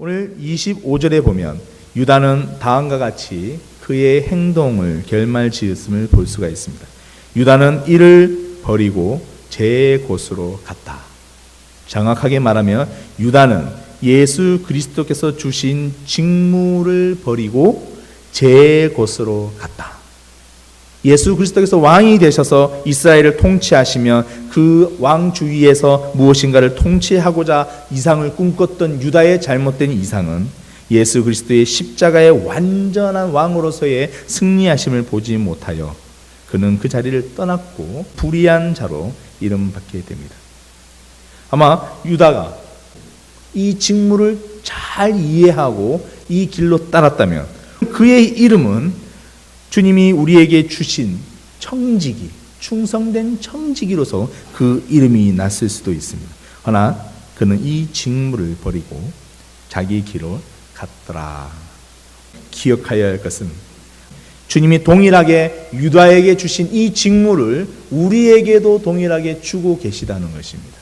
오늘 25절에 보면 유다는 다음과 같이 그의 행동을 결말지었음을 볼 수가 있습니다. 유다는 이를 버리고 제 곳으로 갔다. 정확하게 말하면 유다는 예수 그리스도께서 주신 직무를 버리고 제 곳으로 갔다. 예수 그리스도께서 왕이 되셔서 이스라엘을 통치하시면 그 왕 주위에서 무엇인가를 통치하고자 이상을 꿈꿨던 유다의 잘못된 이상은 예수 그리스도의 십자가의 완전한 왕으로서의 승리하심을 보지 못하여 그는 그 자리를 떠났고 불의한 자로 이름받게 됩니다. 아마 유다가 이 직무를 잘 이해하고 이 길로 따랐다면 그의 이름은 주님이 우리에게 주신 청지기, 충성된 청지기로서 그 이름이 났을 수도 있습니다. 그러나 그는 이 직무를 버리고 자기 길로 갔더라. 기억하여야 할 것은 주님이 동일하게 유다에게 주신 이 직무를 우리에게도 동일하게 주고 계시다는 것입니다.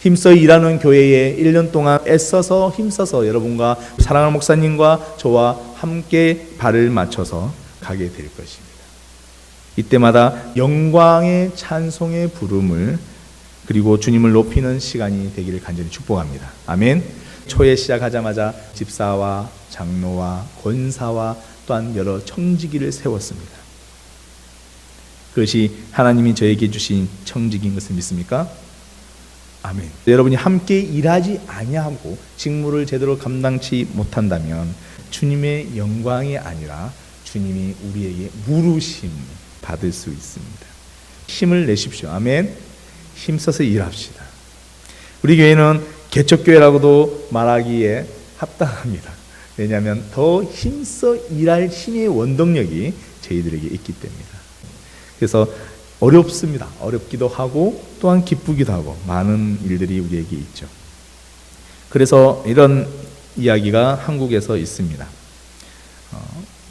힘써 일하는 교회에 1년 동안 애써서 힘써서 여러분과 사랑하는 목사님과 저와 함께 발을 맞춰서 가게 될 것입니다. 이때마다 영광의 찬송의 부름을 그리고 주님을 높이는 시간이 되기를 간절히 축복합니다. 아멘. 초에 시작하자마자 집사와 장로와 권사와 또한 여러 청지기를 세웠습니다. 그것이 하나님이 저에게 주신 청지기인 것을 믿습니까? 아멘. 여러분이 함께 일하지 아니하고 직무를 제대로 감당치 못한다면 주님의 영광이 아니라 주님이 우리에게 물으심 받을 수 있습니다. 힘을 내십시오. 아멘. 힘써서 일합시다. 우리 교회는 개척교회라고도 말하기에 합당합니다. 왜냐하면 더 힘써 일할 힘의 원동력이 저희들에게 있기 때문입니다. 그래서 어렵습니다. 어렵기도 하고 또한 기쁘기도 하고 많은 일들이 우리에게 있죠. 그래서 이런 이야기가 한국에서 있습니다.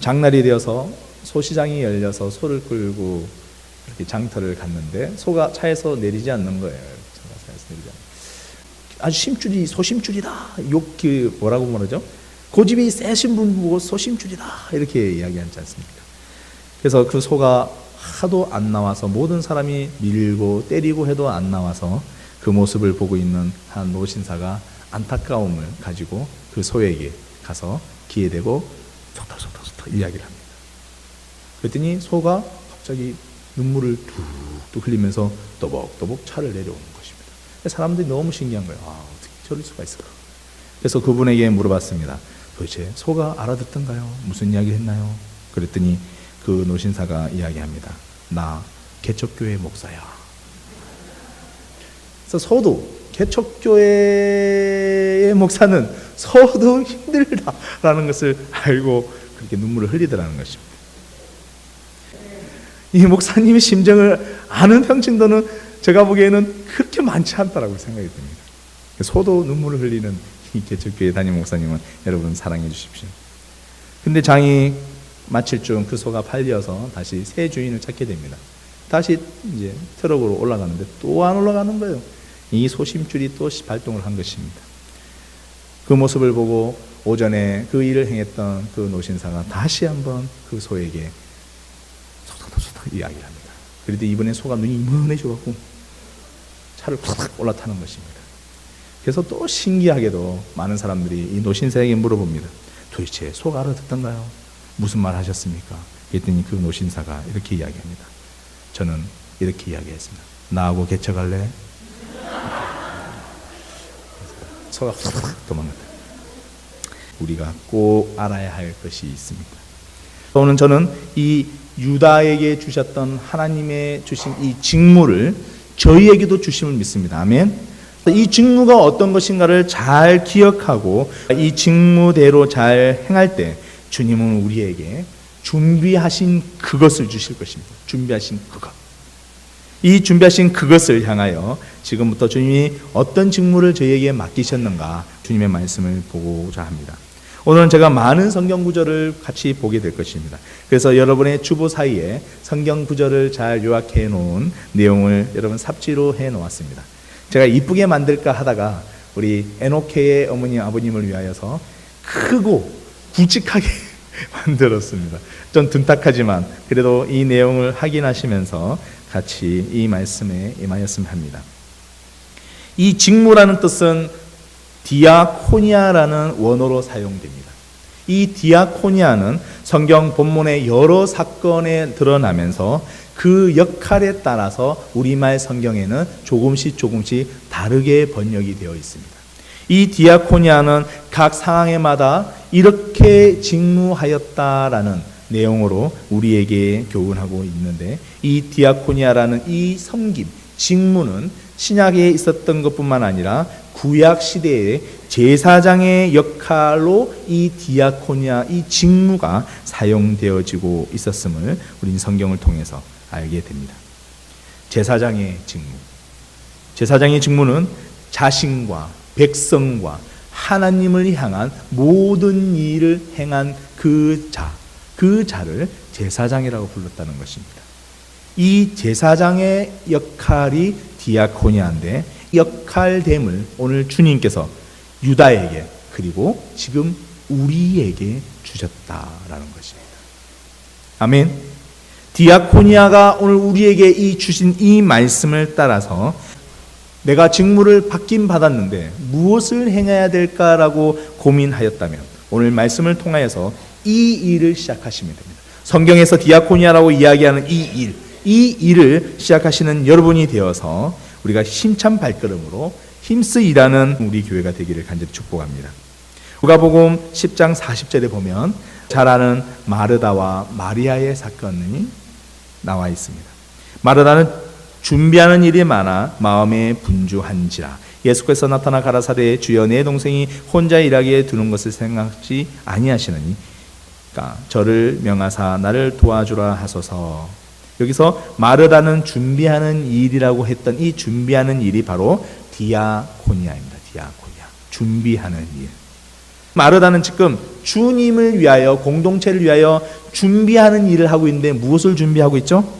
장날이 되어서 소시장이 열려서 소를 끌고 이렇게 장터를 갔는데 소가 차에서 내리지 않는 거예요. 차에서 내리지 않는. 아주 심줄이 소심줄이다. 뭐라고 말하죠? 고집이 세신 분 보고 소심줄이다 이렇게 이야기하지 않습니까? 그래서 그 소가 하도 안 나와서 모든 사람이 밀고 때리고 해도 안 나와서 그 모습을 보고 있는 한 노신사가 안타까움을 가지고 그 소에게 가서 귀에 대고 속닥속닥 이야기를 합니다. 그랬더니 소가 갑자기 눈물을 뚝뚝 흘리면서 또복또복 차를 내려오는 것입니다. 사람들이 너무 신기한 거예요. 어떻게 저럴 수가 있을까? 그래서 그분에게 물어봤습니다. 도대체 소가 알아듣던가요? 무슨 이야기를 했나요? 그랬더니 그 노신사가 이야기합니다. 나 개척교회 목사야. 그래서 소도 개척교회의 목사는 소도 힘들다라는 것을 알고 그렇게 눈물을 흘리더라는 것입니다. 이 목사님의 심정을 아는 평신도는 제가 보기에는 그렇게 많지 않다라고 생각이 듭니다. 소도 눈물을 흘리는 이 개척교회 담임 목사님은 여러분 사랑해 주십시오. 근데 장이 마칠 중 그 소가 팔려서 다시 새 주인을 찾게 됩니다. 다시 이제 트럭으로 올라가는데 또 안 올라가는 거예요. 이 소심줄이 또 발동을 한 것입니다. 그 모습을 보고 오전에 그 일을 행했던 그 노신사가 다시 한번 그 소에게 소닥소닥 이야기를 합니다. 그런데 이번에 소가 눈이 이만해져갖고 차를 팍 올라타는 것입니다. 그래서 또 신기하게도 많은 사람들이 이 노신사에게 물어봅니다. 도대체 소가 알아듣던가요? 무슨 말 하셨습니까? 그랬더니 그 노신사가 이렇게 이야기합니다. 저는 이렇게 이야기했습니다. 나하고 개척할래? 소가 팍 도망갔다. 우리가 꼭 알아야 할 것이 있습니다. 오늘 저는 이 유다에게 주셨던 하나님의 주신 이 직무를 저희에게도 주심을 믿습니다. 아멘. 이 직무가 어떤 것인가를 잘 기억하고 이 직무대로 잘 행할 때 주님은 우리에게 준비하신 그것을 주실 것입니다. 준비하신 그것. 이 준비하신 그것을 향하여 지금부터 주님이 어떤 직무를 저희에게 맡기셨는가 주님의 말씀을 보고자 합니다. 오늘은 제가 많은 성경 구절을 같이 보게 될 것입니다. 그래서 여러분의 주보 사이에 성경 구절을 잘 요약해 놓은 내용을 여러분 삽지로 해 놓았습니다. 제가 이쁘게 만들까 하다가 우리 에노케의 어머니 아버님을 위하여서 크고 굵직하게 만들었습니다. 좀 둔탁하지만 그래도 이 내용을 확인하시면서 같이 이 말씀에 임하였으면 합니다. 이 직무라는 뜻은 디아코니아라는 원어로 사용됩니다. 이 디아코니아는 성경 본문의 여러 사건에 드러나면서 그 역할에 따라서 우리말 성경에는 조금씩 다르게 번역이 되어 있습니다. 이 디아코니아는 각 상황에마다 이렇게 직무하였다라는 내용으로 우리에게 교훈하고 있는데, 이 디아코니아라는 이 섬김, 직무는 신약에 있었던 것뿐만 아니라 구약 시대의 제사장의 역할로 이 디아코니아, 이 직무가 사용되어지고 있었음을 우리는 성경을 통해서 알게 됩니다. 제사장의 직무. 제사장의 직무는 자신과 백성과 하나님을 향한 모든 일을 행한 그 자를 제사장이라고 불렀다는 것입니다. 이 제사장의 역할이 디아코니아인데, 역할됨을 오늘 주님께서 유다에게 그리고 지금 우리에게 주셨다라는 것입니다. 아멘. 디아코니아가 오늘 우리에게 주신 이 말씀을 따라서 내가 직무를 받긴 받았는데 무엇을 행해야 될까라고 고민하였다면 오늘 말씀을 통하여서 이 일을 시작하시면 됩니다. 성경에서 디아코니아라고 이야기하는 이 일을 시작하시는 여러분이 되어서 우리가 힘찬 발걸음으로 힘쓰 일하는 우리 교회가 되기를 간절히 축복합니다. 누가복음 10장 40절에 보면 잘 아는 마르다와 마리아의 사건이 나와 있습니다. 마르다는 준비하는 일이 많아 마음에 분주한지라 예수께서 나타나 가라사대 주여 내 동생이 혼자 일하게 두는 것을 생각지 아니하시느니 저를 명하사 나를 도와주라 하소서. 여기서 마르다는 준비하는 일이라고 했던 이 준비하는 일이 바로 디아코니아입니다. 디아코니아. 준비하는 일. 마르다는 지금 주님을 위하여, 공동체를 위하여 준비하는 일을 하고 있는데 무엇을 준비하고 있죠?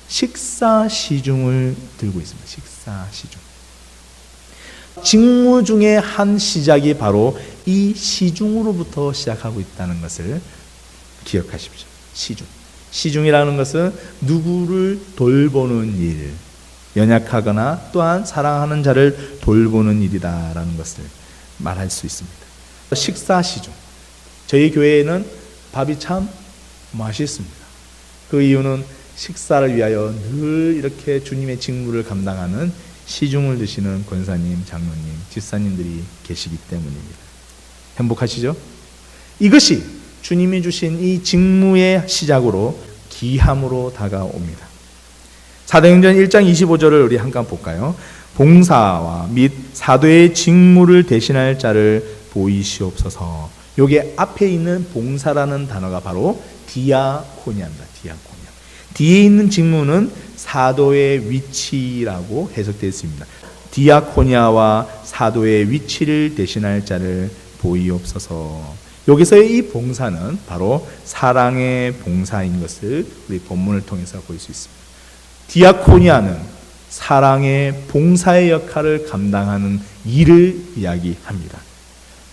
식사 시중을 들고 있습니다. 식사 시중. 직무 중에 한 시작이 바로 이 시중으로부터 시작하고 있다는 것을 기억하십시오. 시중. 시중이라는 것은 누구를 돌보는 일, 연약하거나 또한 사랑하는 자를 돌보는 일이다라는 것을 말할 수 있습니다. 식사 시중. 저희 교회에는 밥이 참 맛있습니다. 그 이유는 식사를 위하여 늘 이렇게 주님의 직무를 감당하는 시중을 드시는 권사님, 장로님, 집사님들이 계시기 때문입니다. 행복하시죠? 이것이 주님이 주신 이 직무의 시작으로 기함으로 다가옵니다. 사도행전 1장 25절을 우리 한번 볼까요? 봉사와 및 사도의 직무를 대신할 자를 보이시옵소서. 여기 앞에 있는 봉사라는 단어가 바로 디아코니아입니다. 디아코니아. 뒤에 있는 직무는 사도의 위치라고 해석되어 있습니다. 디아코니아와 사도의 위치를 대신할 자를 보이옵소서. 여기서의 이 봉사는 바로 사랑의 봉사인 것을 우리 본문을 통해서 볼 수 있습니다. 디아코니아는 사랑의 봉사의 역할을 감당하는 일을 이야기합니다.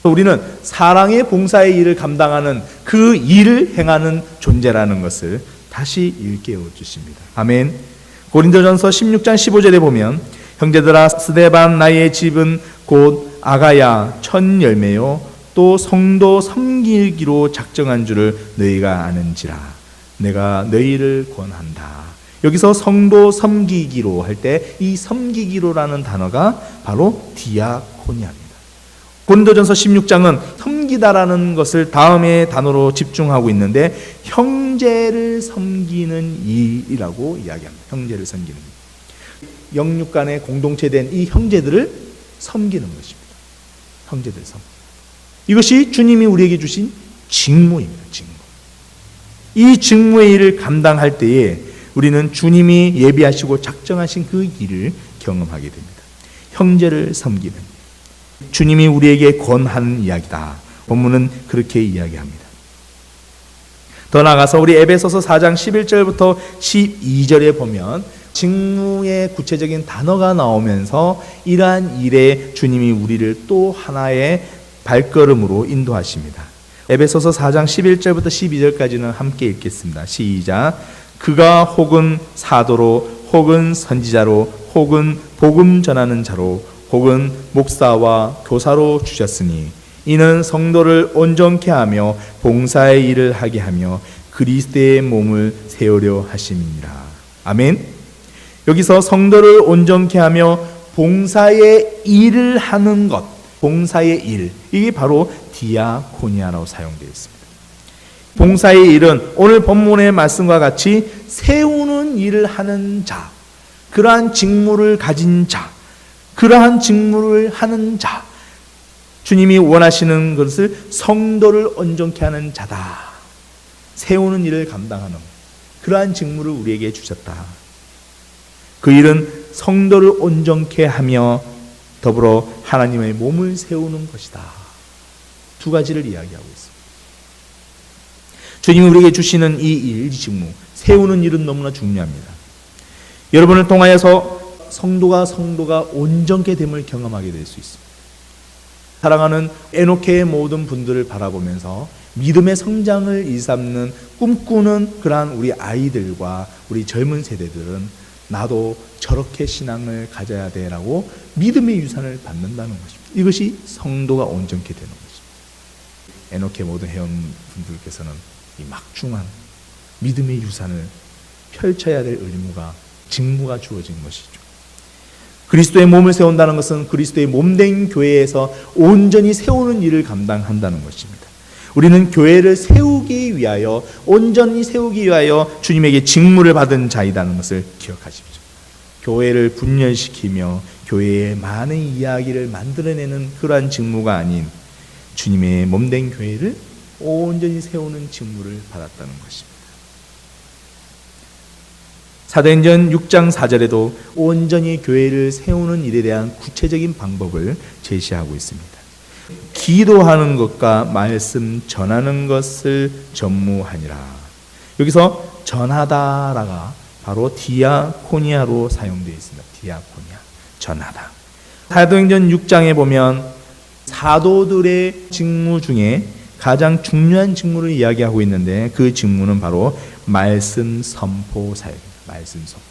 우리는 사랑의 봉사의 일을 감당하는 그 일을 행하는 존재라는 것을 다시 일깨워 주십니다. 아멘. 고린도전서 16장 15절에 보면 형제들아 스데반 나의 집은 곧 아가야 첫 열매요 또 성도 섬기기로 작정한 줄을 너희가 아는지라 내가 너희를 권한다. 여기서 성도 섬기기로 할 때 이 섬기기로라는 단어가 바로 디아코니아입니다. 고린도전서 16장은 섬기다라는 것을 다음의 단어로 집중하고 있는데 형제를 섬기는 일이라고 이야기합니다. 형제를 섬기는 일. 영육 간의 공동체된 이 형제들을 섬기는 것입니다. 형제들 섬. 이것이 주님이 우리에게 주신 직무입니다. 직무. 이 직무의 일을 감당할 때에 우리는 주님이 예비하시고 작정하신 그 일을 경험하게 됩니다. 형제를 섬기는 주님이 우리에게 권하는 이야기다. 본문은 그렇게 이야기합니다. 더 나아가서 우리 에베소서 4장 11절부터 12절에 보면 직무의 구체적인 단어가 나오면서 이러한 일에 주님이 우리를 또 하나의 발걸음으로 인도하십니다. 에베소서 4장 11절부터 12절까지는 함께 읽겠습니다. 시작. 그가 혹은 사도로 혹은 선지자로 혹은 복음 전하는 자로 혹은 목사와 교사로 주셨으니 이는 성도를 온전케 하며 봉사의 일을 하게 하며 그리스도의 몸을 세우려 하심이니라. 아멘. 여기서 성도를 온전케 하며 봉사의 일을 하는 것, 봉사의 일, 이게 바로 디아코니아라고 사용되어 있습니다. 봉사의 일은 오늘 본문의 말씀과 같이 세우는 일을 하는 자, 그러한 직무를 가진 자, 그러한 직무를 하는 자, 주님이 원하시는 것을 성도를 온전케 하는 자다. 세우는 일을 감당하는 그러한 직무를 우리에게 주셨다. 그 일은 성도를 온전케 하며 더불어 하나님의 몸을 세우는 것이다. 두 가지를 이야기하고 있습니다. 주님이 우리에게 주시는 이 일, 이 직무, 세우는 일은 너무나 중요합니다. 여러분을 통하여서 성도가 온전케 됨을 경험하게 될 수 있습니다. 사랑하는 에노케의 모든 분들을 바라보면서 믿음의 성장을 일삼는 꿈꾸는 그러한 우리 아이들과 우리 젊은 세대들은 나도 저렇게 신앙을 가져야 돼라고 믿음의 유산을 받는다는 것입니다. 이것이 성도가 온전케 되는 것입니다. 에노케 모든 회원분들께서는 이 막중한 믿음의 유산을 펼쳐야 될 의무가, 직무가 주어진 것이죠. 그리스도의 몸을 세운다는 것은 그리스도의 몸된 교회에서 온전히 세우는 일을 감당한다는 것입니다. 우리는 교회를 세우기 위하여, 온전히 세우기 위하여 주님에게 직무를 받은 자이라는 것을 기억하십시오. 교회를 분열시키며 교회의 많은 이야기를 만들어내는 그러한 직무가 아닌 주님의 몸된 교회를 온전히 세우는 직무를 받았다는 것입니다. 사도행전 6장 4절에도 온전히 교회를 세우는 일에 대한 구체적인 방법을 제시하고 있습니다. 기도하는 것과 말씀 전하는 것을 전무하니라. 여기서 전하다라가 바로 디아코니아로 사용되어 있습니다. 디아코니아, 전하다. 사도행전 6장에 보면 사도들의 직무 중에 가장 중요한 직무를 이야기하고 있는데 그 직무는 바로 말씀 선포 사역입니다. 말씀 선포.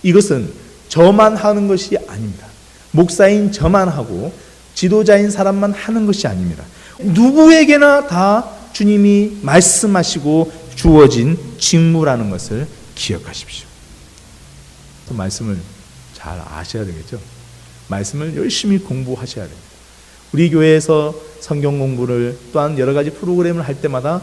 이것은 저만 하는 것이 아닙니다. 목사인 저만 하고 지도자인 사람만 하는 것이 아닙니다. 누구에게나 다 주님이 말씀하시고 주어진 직무라는 것을 기억하십시오. 또 말씀을 잘 아셔야 되겠죠. 말씀을 열심히 공부하셔야 됩니다. 우리 교회에서 성경 공부를 또한 여러 가지 프로그램을 할 때마다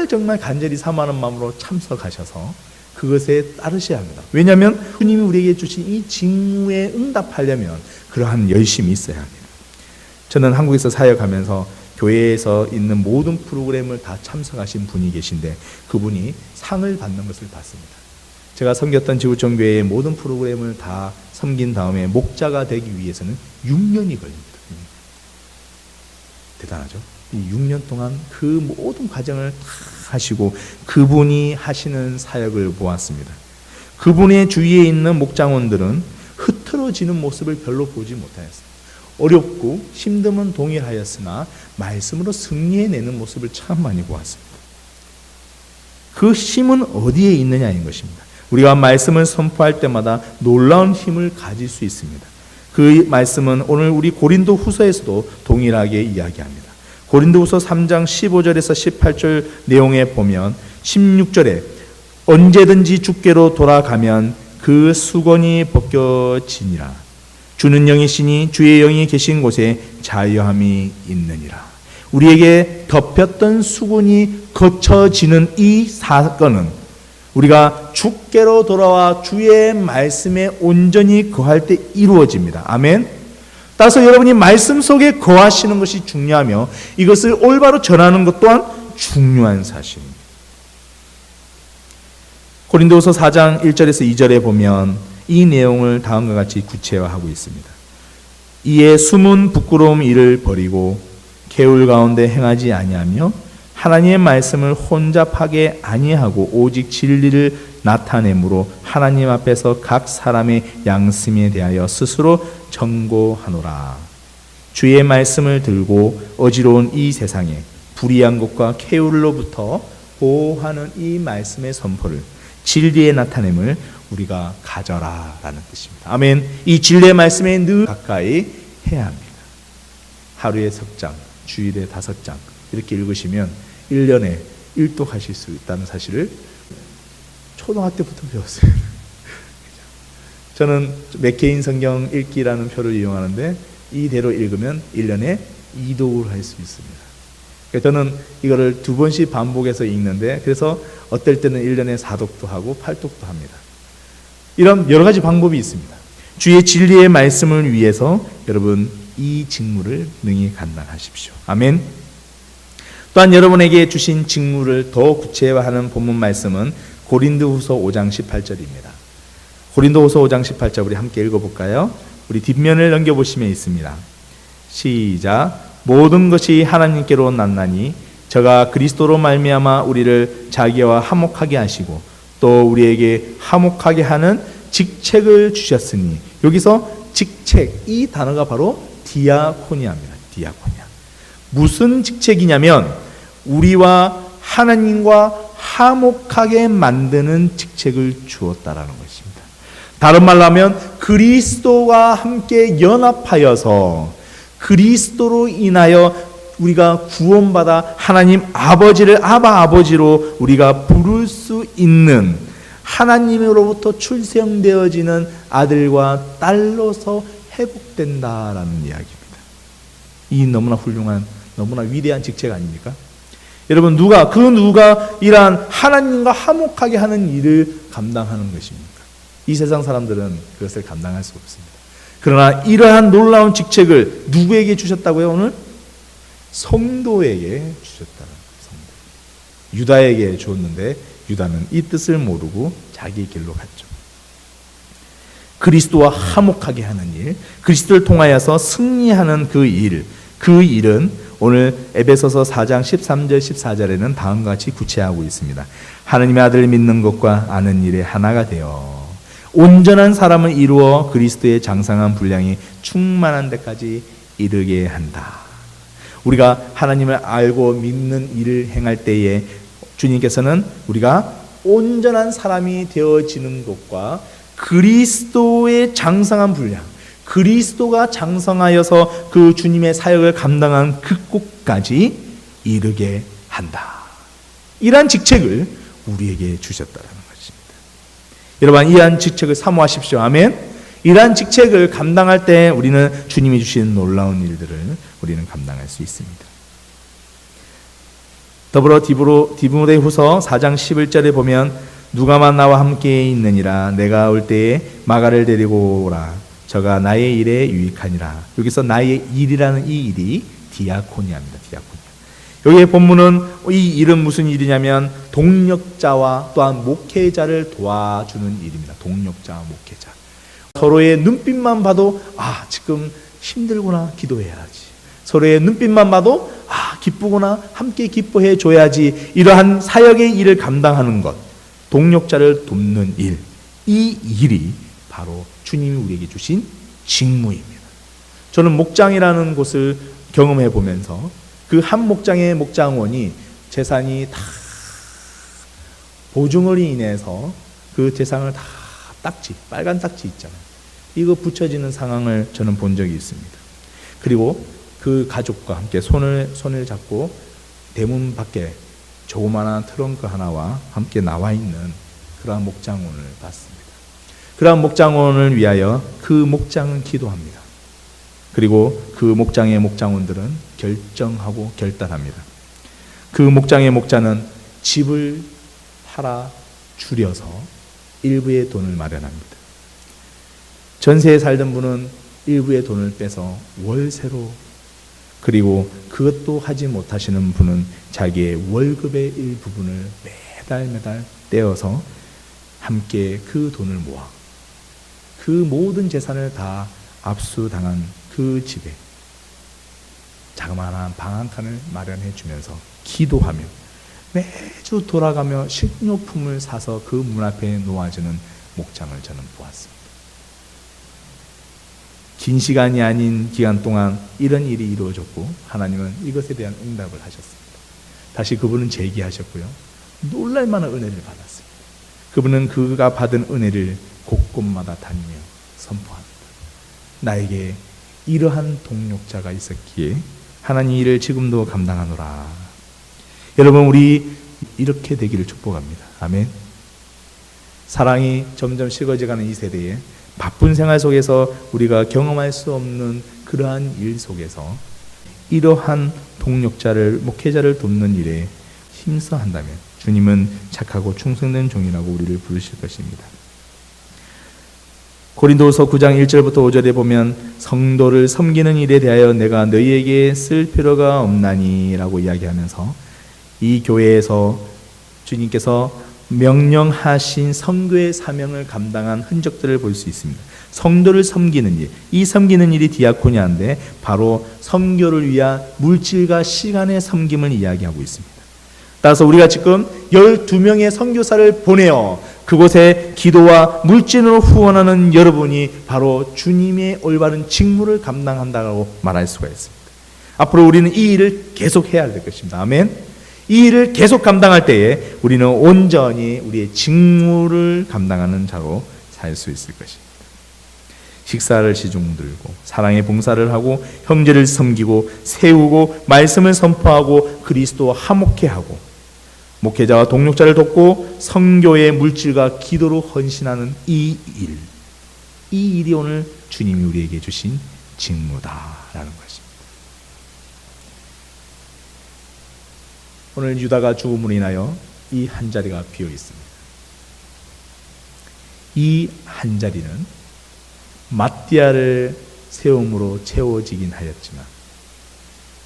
정말 간절히 사모하는 마음으로 참석하셔서 그것에 따르셔야 합니다. 왜냐하면 주님이 우리에게 주신 이 직무에 응답하려면 그러한 열심이 있어야 합니다. 저는 한국에서 사역하면서 교회에서 있는 모든 프로그램을 다 참석하신 분이 계신데 그분이 상을 받는 것을 봤습니다. 제가 섬겼던 지구촌교회의 모든 프로그램을 다 섬긴 다음에 목자가 되기 위해서는 6년이 걸립니다. 대단하죠? 이 6년 동안 그 모든 과정을 다 하시고 그분이 하시는 사역을 보았습니다. 그분의 주위에 있는 목장원들은 흐트러지는 모습을 별로 보지 못하였습니다. 어렵고 힘듦은 동일하였으나 말씀으로 승리해내는 모습을 참 많이 보았습니다. 그 힘은 어디에 있느냐인 것입니다. 우리가 말씀을 선포할 때마다 놀라운 힘을 가질 수 있습니다. 그 말씀은 오늘 우리 고린도 후서에서도 동일하게 이야기합니다. 고린도후서 3장 15절에서 18절 내용에 보면 16절에 언제든지 주께로 돌아가면 그 수건이 벗겨지니라. 주는 영이시니 주의 영이 계신 곳에 자유함이 있느니라. 우리에게 덮였던 수건이 거쳐지는 이 사건은 우리가 주께로 돌아와 주의 말씀에 온전히 거할 때 이루어집니다. 아멘. 따라서 여러분이 말씀 속에 거하시는 것이 중요하며 이것을 올바로 전하는 것 또한 중요한 사실입니다. 고린도후서 4장 1절에서 2절에 보면 이 내용을 다음과 같이 구체화하고 있습니다. 이에 숨은 부끄러움 일을 버리고 개울 가운데 행하지 아니하며 하나님의 말씀을 혼잡하게 아니하고 오직 진리를 나타내므로 하나님 앞에서 각 사람의 양심에 대하여 스스로 정고하노라. 주의 말씀을 들고 어지러운 이 세상에 불의한 것과 쾌율로부터 보호하는 이 말씀의 선포를, 진리의 나타냄을 우리가 가져라라는 뜻입니다. 아멘. 이 진리의 말씀에 늘 가까이 해야 합니다. 하루에 석 장, 주일에 5장 이렇게 읽으시면 1년에 1독하실 수 있다는 사실을 초등학교 때부터 배웠어요. 저는 맥케인 성경 읽기라는 표를 이용하는데 이대로 읽으면 1년에 2독을 할 수 있습니다. 저는 이거를 2번씩 반복해서 읽는데, 그래서 어떨 때는 1년에 4독도 하고 8독도 합니다. 이런 여러 가지 방법이 있습니다. 주의 진리의 말씀을 위해서 여러분 이 직무를 능히 감당하십시오. 아멘. 또한 여러분에게 주신 직무를 더 구체화하는 본문 말씀은 고린도후서 5장 18절입니다. 고린도후서 5장 18절 우리 함께 읽어볼까요? 우리 뒷면을 넘겨보시면 있습니다. 시작. 모든 것이 하나님께로 났나니 저가 그리스도로 말미암아 우리를 자기와 화목하게 하시고 또 우리에게 화목하게 하는 직책을 주셨으니, 여기서 직책, 이 단어가 바로 디아코니아입니다. 디아코니아. 무슨 직책이냐면 우리와 하나님과 화목하게 만드는 직책을 주었다라는 것입니다. 다른 말로 하면 그리스도와 함께 연합하여서 그리스도로 인하여 우리가 구원받아 하나님 아버지를 아버지로 우리가 부를 수 있는, 하나님으로부터 출생되어지는 아들과 딸로서 회복된다라는 이야기입니다. 이 너무나 훌륭한, 너무나 위대한 직책 아닙니까? 여러분, 누가 이러한 하나님과 화목하게 하는 일을 감당하는 것입니까? 이 세상 사람들은 그것을 감당할 수 없습니다. 그러나 이러한 놀라운 직책을 누구에게 주셨다고요? 오늘 성도에게 주셨다는 거예요. 유다에게 주었는데 유다는 이 뜻을 모르고 자기 길로 갔죠. 그리스도와 화목하게 하는 일, 그리스도를 통하여서 승리하는 그 일은 오늘 에베소서 4장 13절 14절에는 다음과 같이 구체하고 있습니다. 하나님의 아들을 믿는 것과 아는 일에 하나가 되어 온전한 사람을 이루어 그리스도의 장성한 분량이 충만한 데까지 이르게 한다. 우리가 하나님을 알고 믿는 일을 행할 때에 주님께서는 우리가 온전한 사람이 되어지는 것과 그리스도의 장성한 분량, 그리스도가 장성하여서 그 주님의 사역을 감당한 그 곳까지 이르게 한다. 이러한 직책을 우리에게 주셨다는 것입니다. 여러분, 이러한 직책을 사모하십시오. 아멘. 이러한 직책을 감당할 때 우리는 주님이 주신 놀라운 일들을 우리는 감당할 수 있습니다. 더불어 디모데후서 4장 11절에 보면 누가만 나와 함께 있느니라 내가 올 때에 마가를 데리고 오라 저가 나의 일에 유익하니라. 여기서 나의 일이라는 이 일이 디아코니아입니다. 디아코니아. 여기의 본문은 이 일은 무슨 일이냐면 동력자와 또한 목회자를 도와주는 일입니다. 동력자와 목회자. 서로의 눈빛만 봐도 지금 힘들구나, 기도해야지. 서로의 눈빛만 봐도 기쁘구나, 함께 기뻐해 줘야지. 이러한 사역의 일을 감당하는 것, 동력자를 돕는 일, 이 일이 바로 주님이 우리에게 주신 직무입니다. 저는 목장이라는 곳을 경험해 보면서 그 한 목장의 목장원이 재산이 다 보증으로 인해서 그 재산을 다 빨간 딱지 있잖아요. 이거 붙여지는 상황을 저는 본 적이 있습니다. 그리고 그 가족과 함께 손을 잡고 대문 밖에 조그마한 트렁크 하나와 함께 나와 있는 그러한 목장원을 봤습니다. 그러한 목장원을 위하여 그 목장은 기도합니다. 그리고 그 목장의 목장원들은 결정하고 결단합니다. 그 목장의 목자는 집을 팔아 줄여서 일부의 돈을 마련합니다. 전세에 살던 분은 일부의 돈을 빼서 월세로, 그리고 그것도 하지 못하시는 분은 자기의 월급의 일부분을 매달 떼어서 함께 그 돈을 모아 그 모든 재산을 다 압수당한 그 집에 자그마한 방 한 칸을 마련해 주면서 기도하며 매주 돌아가며 식료품을 사서 그 문 앞에 놓아주는 목장을 저는 보았습니다. 긴 시간이 아닌 기간 동안 이런 일이 이루어졌고 하나님은 이것에 대한 응답을 하셨습니다. 다시 그분은 재기하셨고요. 놀랄만한 은혜를 받았습니다. 그분은 그가 받은 은혜를 곳곳마다 다니며 선포합니다. 나에게 이러한 동력자가 있었기에 하나님 일을 지금도 감당하노라. 여러분, 우리 이렇게 되기를 축복합니다. 아멘. 사랑이 점점 식어져가는 이 세대에 바쁜 생활 속에서 우리가 경험할 수 없는 그러한 일 속에서 이러한 동력자를, 목회자를 돕는 일에 힘써 한다면 주님은 착하고 충성된 종이라고 우리를 부르실 것입니다. 고린도후서 9장 1절부터 5절에 보면 성도를 섬기는 일에 대하여 내가 너희에게 쓸 필요가 없나니 라고 이야기하면서 이 교회에서 주님께서 명령하신 선교의 사명을 감당한 흔적들을 볼 수 있습니다. 성도를 섬기는 일, 이 섬기는 일이 디아코니아인데 바로 선교를 위한 물질과 시간의 섬김을 이야기하고 있습니다. 따라서 우리가 지금 12명의 선교사를 보내어 그곳에 기도와 물질으로 후원하는 여러분이 바로 주님의 올바른 직무를 감당한다고 말할 수가 있습니다. 앞으로 우리는 이 일을 계속 해야 될 것입니다. 아멘. 이 일을 계속 감당할 때에 우리는 온전히 우리의 직무를 감당하는 자로 살 수 있을 것입니다. 식사를 시중 들고 사랑의 봉사를 하고 형제를 섬기고 세우고 말씀을 선포하고 그리스도와 화목해 하고 목회자와 동력자를 돕고 선교의 물질과 기도로 헌신하는 이 일이 오늘 주님이 우리에게 주신 직무다라는 것입니다. 오늘 유다가 죽음으로 인하여 이 한 자리가 비어 있습니다. 이 한 자리는 마띠아를 세움으로 채워지긴 하였지만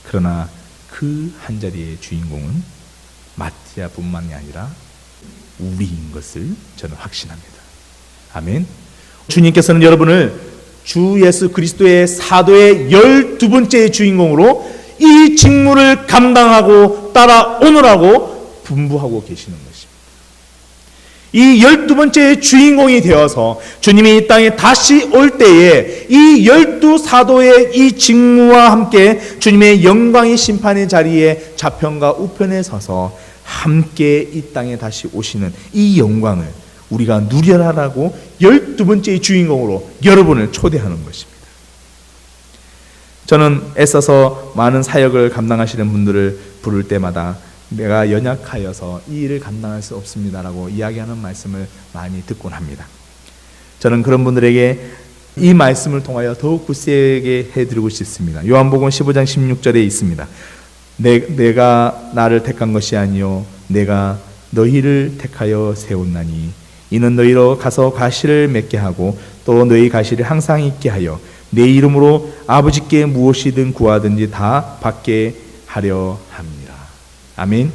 그러나 그 한 자리의 주인공은 마띠아뿐만이 아니라 우리인 것을 저는 확신합니다. 아멘. 주님께서는 여러분을 주 예수 그리스도의 사도의 12번째 주인공으로 이 직무를 감당하고 따라오느라고 분부하고 계시는 것입니다. 이 12번째 주인공이 되어서 주님이 이 땅에 다시 올 때에 이 12사도의 이 직무와 함께 주님의 영광의 심판의 자리에 좌편과 우편에 서서 함께 이 땅에 다시 오시는 이 영광을 우리가 누려라라고 12번째 주인공으로 여러분을 초대하는 것입니다. 저는 애써서 많은 사역을 감당하시는 분들을 부를 때마다 내가 연약하여서 이 일을 감당할 수 없습니다라고 이야기하는 말씀을 많이 듣곤 합니다. 저는 그런 분들에게 이 말씀을 통하여 더욱 굳세게 해드리고 싶습니다. 요한복음 15장 16절에 있습니다. 내가 나를 택한 것이 아니요 내가 너희를 택하여 세웠나니 이는 너희로 가서 가시를 맺게 하고 또 너희 가시를 항상 있게 하여 내 이름으로 아버지께 무엇이든 구하든지 다 받게 하려 함이라. 아멘.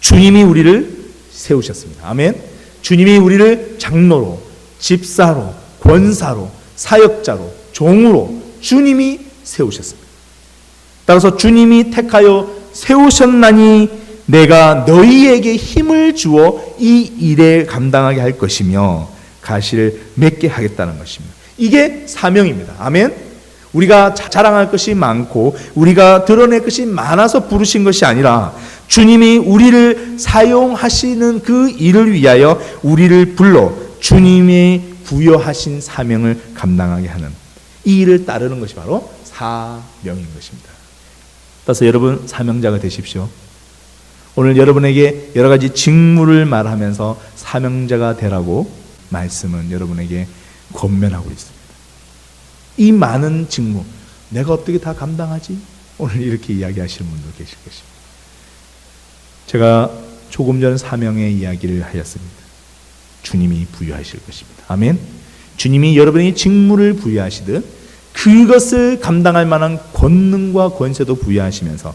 주님이 우리를 세우셨습니다. 아멘. 주님이 우리를 장로로, 집사로, 권사로, 사역자로, 종으로 주님이 세우셨습니다. 따라서 주님이 택하여 세우셨나니 내가 너희에게 힘을 주어 이 일에 감당하게 할 것이며 가시를 맺게 하겠다는 것입니다. 이게 사명입니다. 아멘. 우리가 자랑할 것이 많고 우리가 드러낼 것이 많아서 부르신 것이 아니라 주님이 우리를 사용하시는 그 일을 위하여 우리를 불러 주님이 부여하신 사명을 감당하게 하는 이 일을 따르는 것이 바로 사명인 것입니다. 따라서 여러분 사명자가 되십시오. 오늘 여러분에게 여러 가지 직무를 말하면서 사명자가 되라고 말씀은 여러분에게 권면하고 있습니다. 이 많은 직무 내가 어떻게 다 감당하지? 오늘 이렇게 이야기하시는 분도 계실 것입니다. 제가 조금 전 사명의 이야기를 하였습니다. 주님이 부여하실 것입니다. 아멘. 주님이 여러분에게 직무를 부여하시듯 그것을 감당할 만한 권능과 권세도 부여하시면서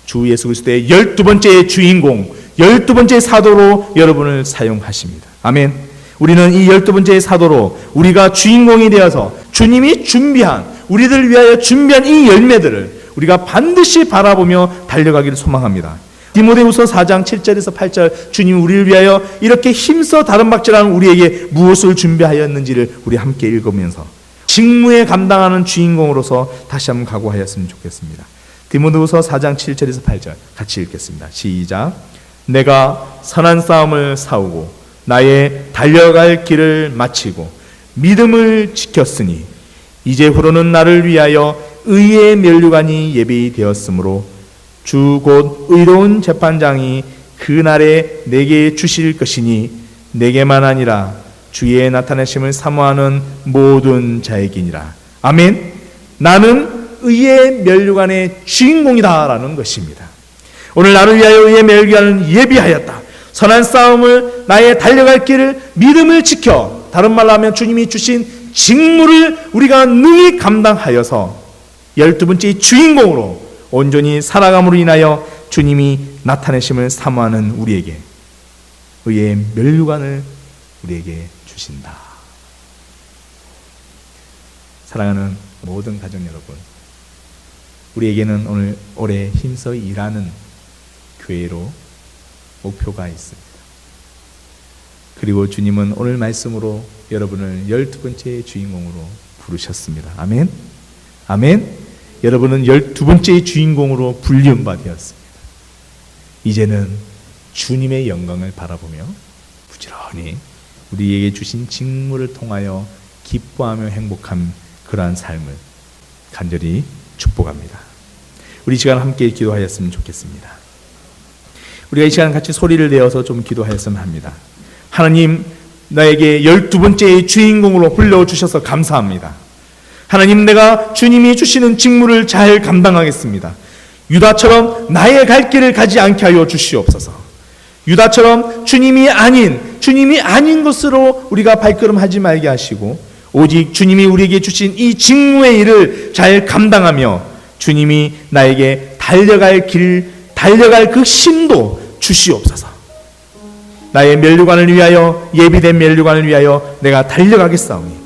주 예수 그리스도의 12번째 주인공, 12번째 사도로 여러분을 사용하십니다. 아멘. 우리는 이 12번째 사도로 우리가 주인공이 되어서 주님이 준비한, 우리들 위하여 준비한 이 열매들을 우리가 반드시 바라보며 달려가기를 소망합니다. 디모데후서 4장 7절에서 8절 주님이 우리를 위하여 이렇게 힘써 다른 박질하는 우리에게 무엇을 준비하였는지를 우리 함께 읽으면서 직무에 감당하는 주인공으로서 다시 한번 각오하였으면 좋겠습니다. 디모데후서 4장 7절에서 8절 같이 읽겠습니다. 시작. 내가 선한 싸움을 싸우고 나의 달려갈 길을 마치고 믿음을 지켰으니 이제후로는 나를 위하여 의의 면류관이 예비되었으므로 주 곧 의로운 재판장이 그날에 내게 주실 것이니 내게만 아니라 주의 나타내심을 사모하는 모든 자에게니라. 아멘. 나는 의의 면류관의 주인공이다라는 것입니다. 오늘 나를 위하여 의의 면류관을 예비하였다. 선한 싸움을 나의 달려갈 길을 믿음을 지켜, 다른 말로 하면 주님이 주신 직무를 우리가 능히 감당하여서 12번째 주인공으로 온전히 살아감으로 인하여 주님이 나타내심을 사모하는 우리에게 의의 면류관을 우리에게 주신다. 사랑하는 모든 가족 여러분, 우리에게는 오늘 올해 힘써 일하는 교회로 목표가 있습니다. 그리고 주님은 오늘 말씀으로 여러분을 12번째 주인공으로 부르셨습니다. 아멘. 아멘. 여러분은 12번째 주인공으로 불리움받았습니다. 이제는 주님의 영광을 바라보며 부지런히 우리에게 주신 직무를 통하여 기뻐하며 행복한 그러한 삶을 간절히 축복합니다. 우리 시간 함께 기도하였으면 좋겠습니다. 우리가 이 시간 같이 소리를 내어서 좀 기도하였으면 합니다. 하나님, 나에게 12번째의 주인공으로 불러주셔서 감사합니다. 하나님, 내가 주님이 주시는 직무를 잘 감당하겠습니다. 유다처럼 나의 갈 길을 가지 않게 하여 주시옵소서. 유다처럼 주님이 아닌 것으로 우리가 발걸음하지 말게 하시고 오직 주님이 우리에게 주신 이 직무의 일을 잘 감당하며 주님이 나에게 달려갈 그 힘도 주시옵소서. 나의 면류관을 위하여, 예비된 면류관을 위하여 내가 달려가겠사오니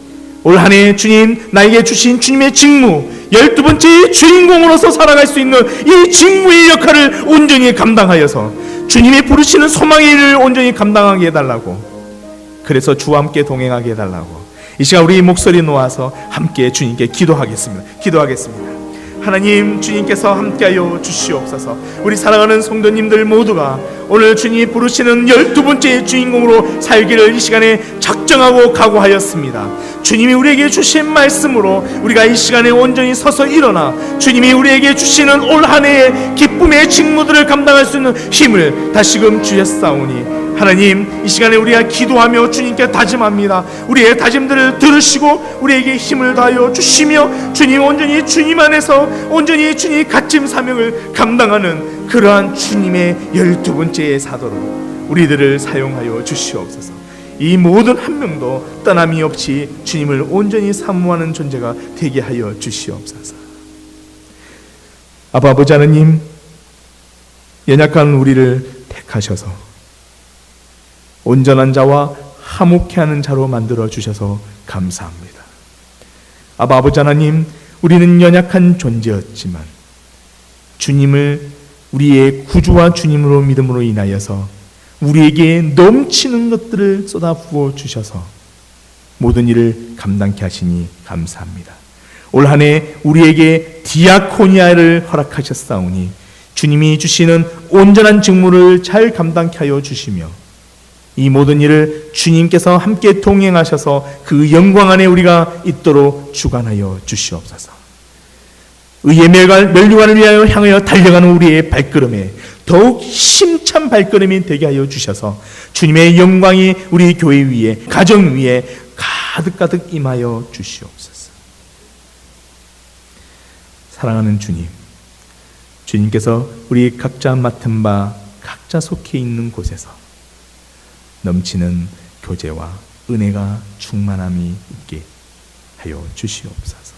올 한 해 주님 나에게 주신 주님의 직무, 12번째 주인공으로서 살아갈 수 있는 이 직무의 역할을 온전히 감당하여서 주님이 부르시는 소망의 일을 온전히 감당하게 해달라고, 그래서 주와 함께 동행하게 해달라고 이 시간 우리 목소리 놓아서 함께 주님께 기도하겠습니다. 하나님, 주님께서 함께하여 주시옵소서. 우리 사랑하는 성도님들 모두가 오늘 주님이 부르시는 12번째 주인공으로 살기를 이 시간에 작정하고 각오하였습니다. 주님이 우리에게 주신 말씀으로 우리가 이 시간에 온전히 서서 일어나 주님이 우리에게 주시는 올 한 해의 기쁨의 직무들을 감당할 수 있는 힘을 다시금 주셨사오니 하나님, 이 시간에 우리가 기도하며 주님께 다짐합니다. 우리의 다짐들을 들으시고 우리에게 힘을 다하여 주시며 주님 온전히 주님 안에서 온전히 주님의 갓짐 사명을 감당하는 그러한 주님의 12번째의 사도로 우리들을 사용하여 주시옵소서. 이 모든 한 명도 떠남이 없이 주님을 온전히 사모하는 존재가 되게 하여 주시옵소서. 아버지 하나님, 연약한 우리를 택하셔서 온전한 자와 화목해 하는 자로 만들어 주셔서 감사합니다. 아버지 하나님, 우리는 연약한 존재였지만 주님을 우리의 구주와 주님으로 믿음으로 인하여서 우리에게 넘치는 것들을 쏟아 부어 주셔서 모든 일을 감당케 하시니 감사합니다. 올 한 해 우리에게 디아코니아를 허락하셨사오니 주님이 주시는 온전한 직무를 잘 감당케 하여 주시며 이 모든 일을 주님께서 함께 동행하셔서 그 영광 안에 우리가 있도록 주관하여 주시옵소서. 의의 면류관을 위하여 향하여 달려가는 우리의 발걸음에 더욱 힘찬 발걸음이 되게 하여 주셔서 주님의 영광이 우리 교회 위에, 가정 위에 가득가득 임하여 주시옵소서. 사랑하는 주님, 주님께서 우리 각자 맡은 바 각자 속해 있는 곳에서 넘치는 교제와 은혜가 충만함이 있게 하여 주시옵소서.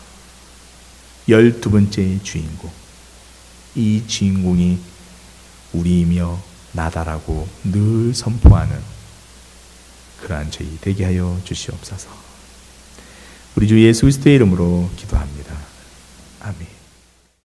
12번째 주인공, 이 주인공이 우리이며 나다라고 늘 선포하는 그러한 저희 되게 하여 주시옵소서. 우리 주 예수 그리스도의 이름으로 기도합니다. 아멘.